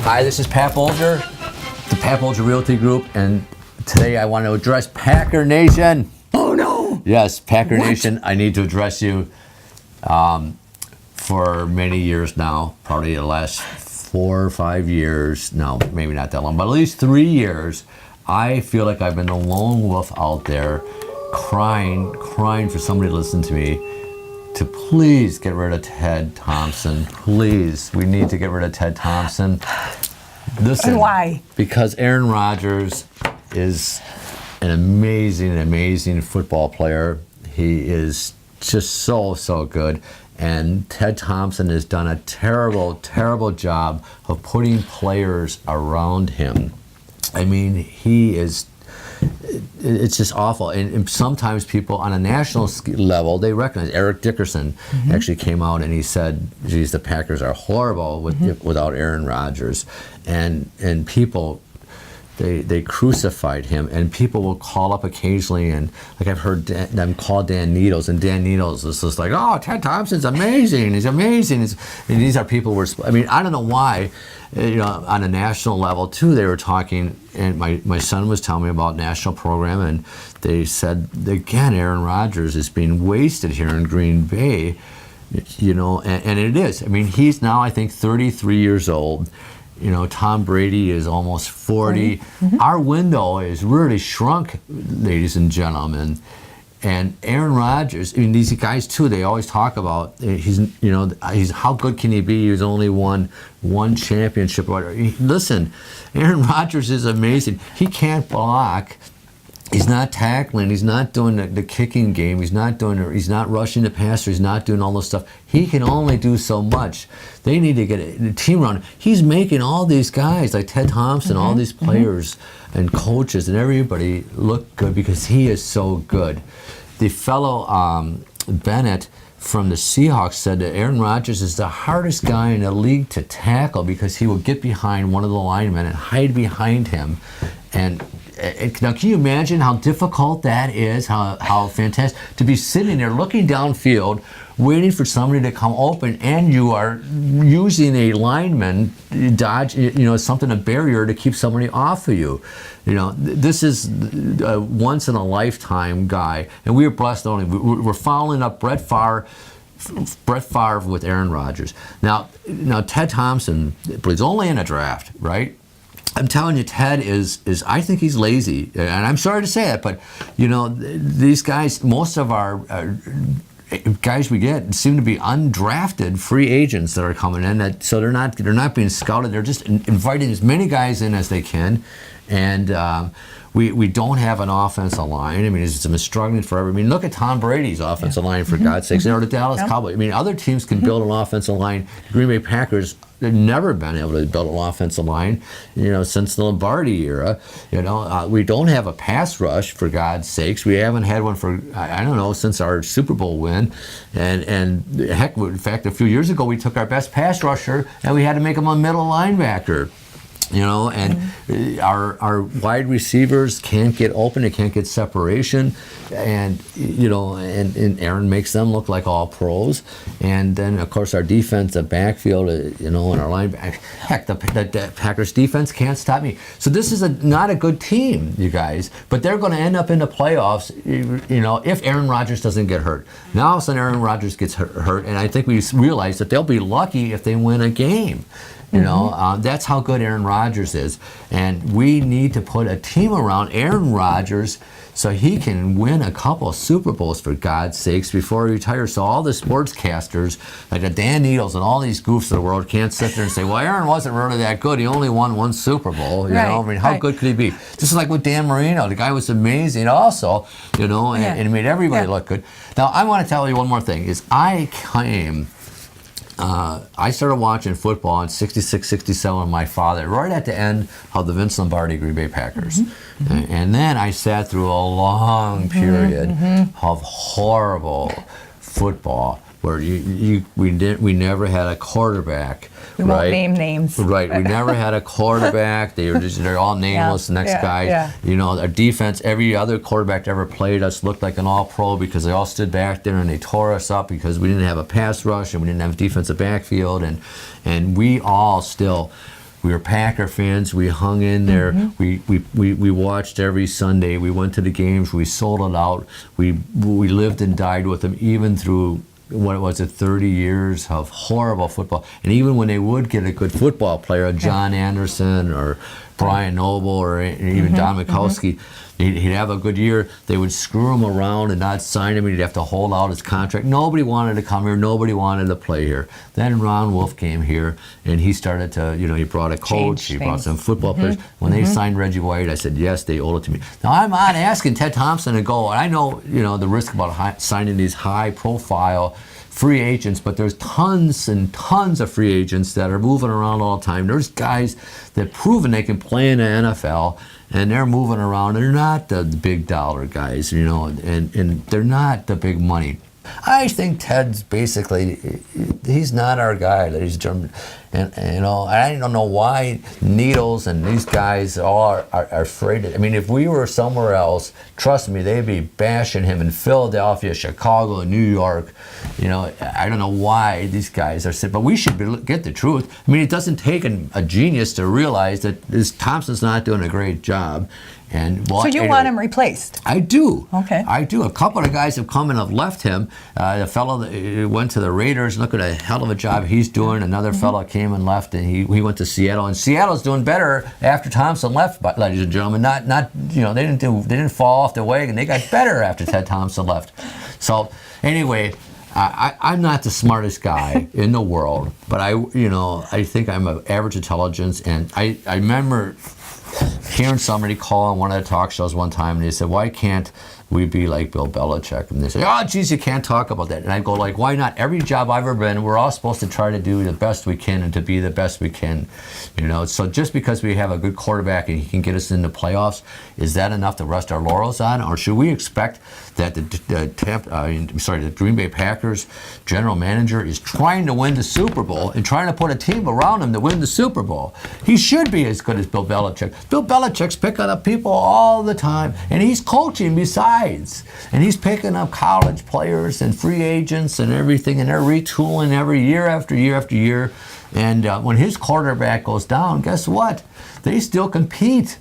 Hi, this is Pat Bolger, the Pat Bolger Realty Group, and today I want to address Packer Nation. Oh no! Yes, Packer Nation, I need to address you. For many years now, probably the last 4 or 5 years, no, maybe not that long, but at least 3 years, I feel like I've been a lone wolf out there crying for somebody to listen to me to please get rid of Ted Thompson. Please, we need to get rid of Ted Thompson. Listen, And why? Because Aaron Rodgers is an amazing football player. He is just so good. And Ted Thompson has done a terrible job of putting players around him. I mean, it's just awful. And sometimes people on a national level, they recognize. Eric Dickerson actually came out and he said, geez, the Packers are horrible without Aaron Rodgers. And people, they crucified him, and people will call up occasionally, and like I've heard them call Dan Needles, and Dan Needles is just like, oh, Ted Thompson's amazing, he's amazing. And these are people I mean, I don't know why, on a national level too, they were talking, and my son was telling me about national program, and they said, again, Aaron Rodgers is being wasted here in Green Bay, and it is. I mean, he's now, I think, 33 years old. Tom Brady is almost 40. Our window is really shrunk, ladies and gentlemen. And Aaron Rodgers, I mean, these guys too, they always talk about he's how good can he be? He's only won one championship. Listen, Aaron Rodgers is amazing. He can't block. He's not tackling. He's not doing the kicking game. He's not rushing the passer. He's not doing all this stuff. He can only do so much. They need to get a team around him. He's making all these guys like Ted Thompson, all these players and coaches and everybody look good because he is so good. The fellow Bennett from the Seahawks said that Aaron Rodgers is the hardest guy in the league to tackle because he will get behind one of the linemen and hide behind him. And now, can you imagine how difficult that is? How fantastic to be sitting there looking downfield, waiting for somebody to come open, and you are using a lineman dodge, a barrier to keep somebody off of you. This is a once in a lifetime guy, and we are blessed. We're following up Brett Favre with Aaron Rodgers. Now Ted Thompson, but he's only in a draft, right? I'm telling you, Ted is I think he's lazy, and I'm sorry to say that, but these guys, most of our guys we get seem to be undrafted free agents that are coming in. So they're not being scouted. They're just inviting as many guys in as they can, and we don't have an offensive line. I mean, it's been struggling forever. I mean, look at Tom Brady's offensive line, for God's sakes. The Dallas Cowboys. I mean, other teams can build an offensive line. The Green Bay Packers, they've never been able to build an offensive line, since the Lombardi era. We don't have a pass rush, for God's sakes. We haven't had one for, I don't know, since our Super Bowl win. And heck, in fact, a few years ago, we took our best pass rusher, and we had to make him a middle linebacker. And our wide receivers can't get open, they can't get separation, and and Aaron makes them look like all pros. And then of course our defensive backfield, and our linebacker, heck, the Packers defense can't stop me. So this is not a good team, you guys, but they're going to end up in the playoffs, if Aaron Rodgers doesn't get hurt. Now all of a sudden Aaron Rodgers gets hurt, and I think we realize that they'll be lucky if they win a game. That's how good Aaron Rodgers is. And we need to put a team around Aaron Rodgers so he can win a couple of Super Bowls, for God's sakes, before he retires. So all the sportscasters, like the Dan Needles and all these goofs of the world, can't sit there and say, well, Aaron wasn't really that good. He only won one Super Bowl. I mean, how good could he be? This is like with Dan Marino. The guy was amazing also, and he made everybody look good. Now, I want to tell you one more thing, is I started watching football in 66, 67 with my father, right at the end of the Vince Lombardi Green Bay Packers. And then I sat through a long period of horrible football where we never had a quarterback. We won't name names. Right, we never had a quarterback. They're all nameless. The next guy, our defense, every other quarterback that ever played us looked like an all-pro because they all stood back there and they tore us up because we didn't have a pass rush and we didn't have a defensive backfield, and we all still We were Packer fans. We hung in there. We watched every Sunday. We went to the games. We sold it out. We lived and died with them, even through, what was it, 30 years of horrible football. And even when they would get a good football player, John Anderson or Brian Noble or even Don Mikowski, he'd have a good year. They would screw him around and not sign him, and he'd have to hold out his contract. Nobody wanted to come here. Nobody wanted to play here. Then Ron Wolf came here, and he started to, he brought a coach. He brought some football players. When they signed Reggie White, I said, yes, they owe it to me. Now, I'm not asking Ted Thompson to go. I know, the risk about signing these high-profile free agents, but there's tons and tons of free agents that are moving around all the time. There's guys that proven they can play in the NFL, and they're moving around. They're not the big dollar guys, and they're not the big money. I think Ted's basically, he's not our guy, ladies and gentlemen. And I don't know why Needles and these guys all are afraid. I mean, if we were somewhere else, trust me, they'd be bashing him in Philadelphia, Chicago, New York. I don't know why these guys are sick, but we should get the truth. I mean, it doesn't take a genius to realize that Thompson's not doing a great job. So you want him replaced? I do. Okay. I do. A couple of guys have come and have left him. The fellow that went to the Raiders, look at a hell of a job he's doing. Another fellow came and left, and he went to Seattle. And Seattle's doing better after Thompson left, but, ladies and gentlemen. They didn't fall off the wagon. They got better after Ted Thompson left. So anyway, I'm not the smartest guy in the world, but I think I'm of average intelligence, and I remember hearing somebody call on one of the talk shows one time, and they said, why can't we be like Bill Belichick? And they say, oh, geez, you can't talk about that. And I go, like, why not? Every job I've ever been, we're all supposed to try to do the best we can and to be the best we can. So just because we have a good quarterback and he can get us into playoffs, is that enough to rest our laurels on? Or should we expect that the Green Bay Packers general manager is trying to win the Super Bowl and trying to put a team around him to win the Super Bowl? He should be as good as Bill Belichick. Bill Belichick's picking up people all the time, and he's coaching besides. And he's picking up college players and free agents and everything, and they're retooling every year after year after year. And when his quarterback goes down, guess what? They still compete.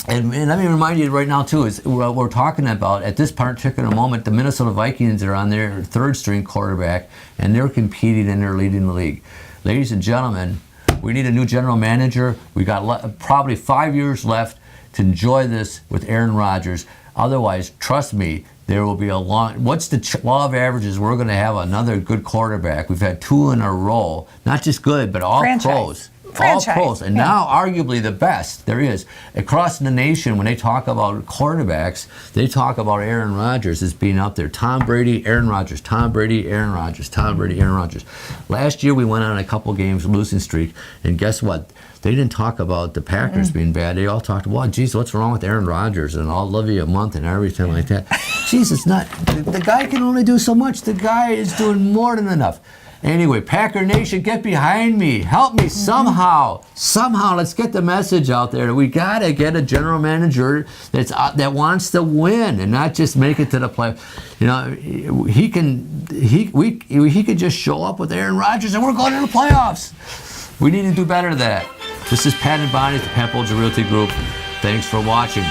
And let me remind you right now, too, is what we're talking about at this particular moment, the Minnesota Vikings are on their third-string quarterback, and they're competing and they're leading the league. Ladies and gentlemen, we need a new general manager. We got probably 5 years left to enjoy this with Aaron Rodgers. Otherwise, trust me, there will be a long... What's the law of averages? We're going to have another good quarterback. We've had 2 in a row. Not just good, but all pros. All pros, and now arguably the best there is. Across the nation, when they talk about quarterbacks, they talk about Aaron Rodgers as being up there. Tom Brady, Aaron Rodgers, Tom Brady, Aaron Rodgers, Tom Brady, Aaron Rodgers. Last year we went on a couple games losing streak, and guess what? They didn't talk about the Packers being bad. They all talked, well, geez, what's wrong with Aaron Rodgers and I'll love you a month and everything like that. Geez, it's not, the guy can only do so much. The guy is doing more than enough. Anyway, Packer Nation, get behind me. Help me somehow. Somehow, let's get the message out there. We got to get a general manager that wants to win and not just make it to the play. He could just show up with Aaron Rodgers and we're going to the playoffs. We need to do better than that. This is Pat and Bonnie at the Pat Bolger Realty Group. Thanks for watching.